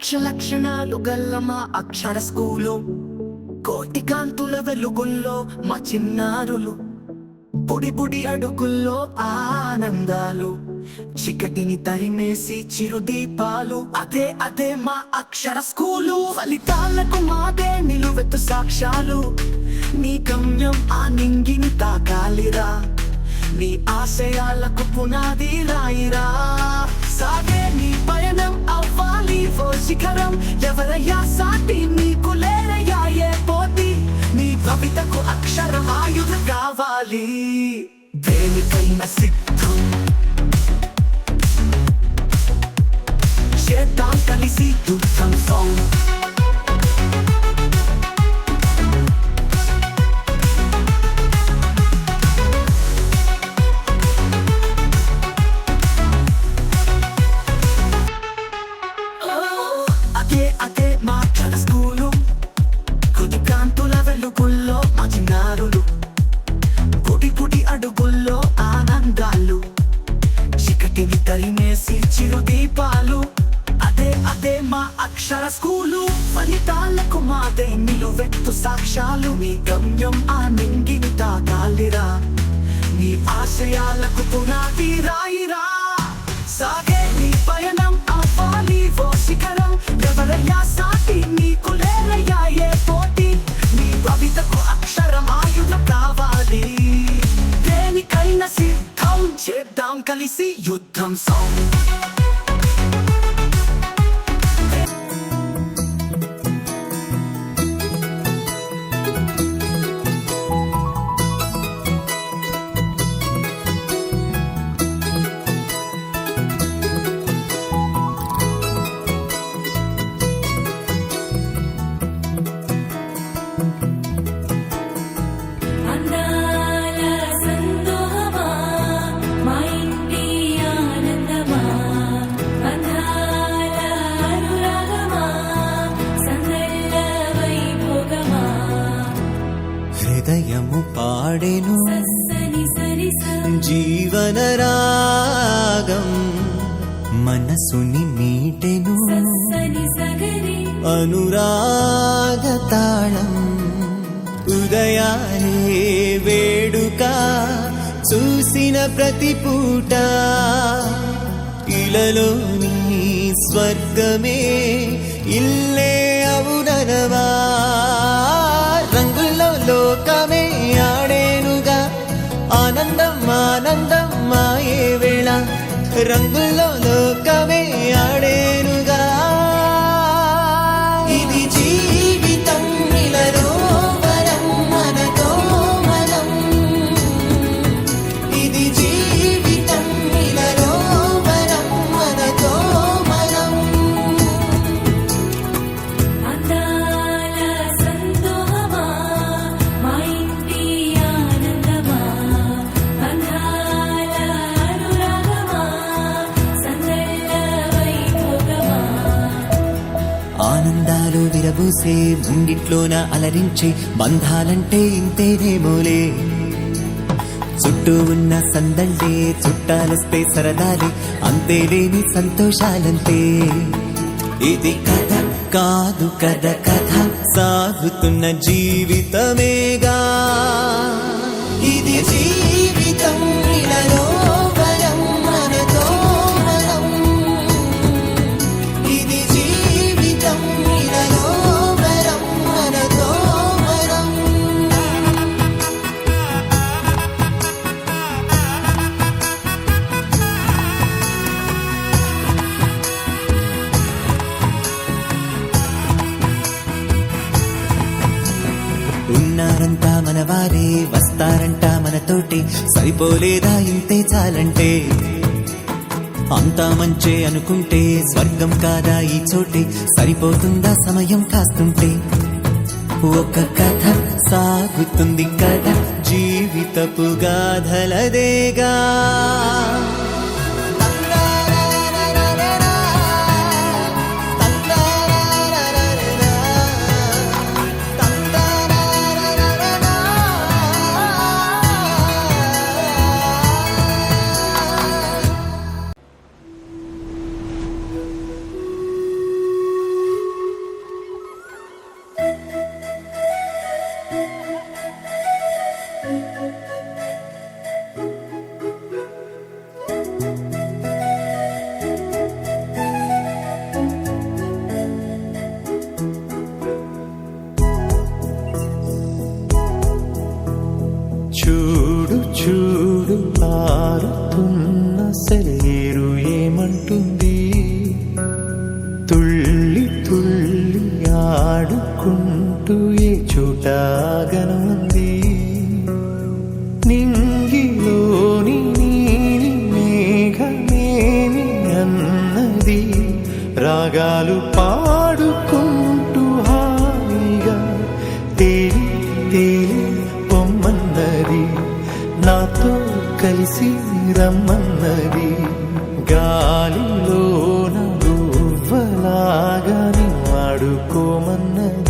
లక్షణాలు గల్ల మా అక్షర స్కూలు, కోటి కాంతుల వెలుగుల్లో మా చిన్నారులు, పొడి పొడి అడుగుల్లో ఆనందాలు, చీకటిని తరిమేసి చిరుదీపాలు. అదే అదే మా అక్షర స్కూలు. ఫలితాలకు మాదే నిలువెత్తు సాక్ష్యాలు. నీ గమ్యం ఆ నింగిని తాకాలిరా, నీ ఆశయాలకు పునాది రాయిరా. సాగే నీ పయనం అవ్వాలి ఓ శిఖరం. ఎవరయ్యా సాటి నీకు లేరయ్యా ఏ పోటీ. నీ కవితకు అక్షరం ఆయుధం కావాలి. దేనికైనా సిద్ధం చేద్దాం కలిసి యుద్ధం సాంగ్. అదే మా అక్షర స్కూలు, కొద్ది కాంతుల వెలుగుల్లో మా చిన్నారులు, పొడి పొడి అడుగుల్లో ఆనందాలు, చీకటిని తరిమేసి చిరుదీపాలు. అదే అదే మా అక్షర స్కూలు. ఫలితాలకు మాదే నిలువెత్తు సాక్ష్యాలు. నీ గమ్యం ఆ నింగిని తాకాలిరా, నీ ఆశయాలకు పునాది రాయిరా. సాగే నీ పయనం అవ్వాలి ఓ శిఖరం. ఎవరయ్యా సాటి నీకు లేరయ్యా ఏ పోటీ. నీ కవితకు అక్షరం ఆయుధం కావాలి. దేనికైనా సిద్ధం చేద్దాం కలిసి యుద్ధం సాంగ్. హృదయము పాడెను జీవన రాగం, మనసుని మీటెను అనురాగ తాళం. ఉదయాలే వేడుక చూసిన ప్రతి పూట, ఇలలోని స్వర్గమే ఇల్లే అవుననవా. రంగుల్లో లోకమే ఆడేనుగా, ఆనందం ఆనందం మాయే వేళ. రంగుల్లో లోకమే ఆడేనుగా. ఇది జీవితం ఇలలో వరం మనతో మనం. ఇది జీవితం ఇలలో వరం మనతో మనం. ఆనందాలు విరబూసే ముంగిట్లోన అలరించే బంధాలంటే ఇంతేనేమోలే. చుట్టూ ఉన్న సందండే చుట్టాలొస్తే సరదాలే, అంతేలేని సంతోషాలంతే. ఇది కథ కాదు కథ కథ సాగుతున్న జీవితమేగా. ఇది జీవితం ఇలలో వరం మనతో మనం. ఇది జీవితం ఇలలో వరం మనతో మనం. ఉన్నారంతా మనవారే, వస్తారంట మనతోటి. సరిపోలేదా ఇంతే చాలంటే. అంతా మంచే అనుకుంటే స్వర్గం కాదా ఈ చోటే. సరిపోతుందా సమయం కాస్తుంటే. ఒక కథ సాగుతుంది కదా జీవితపు గాథలదేగా. తుళ్ళి తుళ్ళి ఆడుకుంటూ ఏ చోటాగనుంది నింగిలోని నీలి మేఘమేమి అన్నది రాగాలు పాడుకుంటూ హాయిగా తేలి తేలి పొమ్మన్నది నాతో కలిసి రమ్మన్నది గాలిలో నవ్వలాగా ఆడుకోమన్నది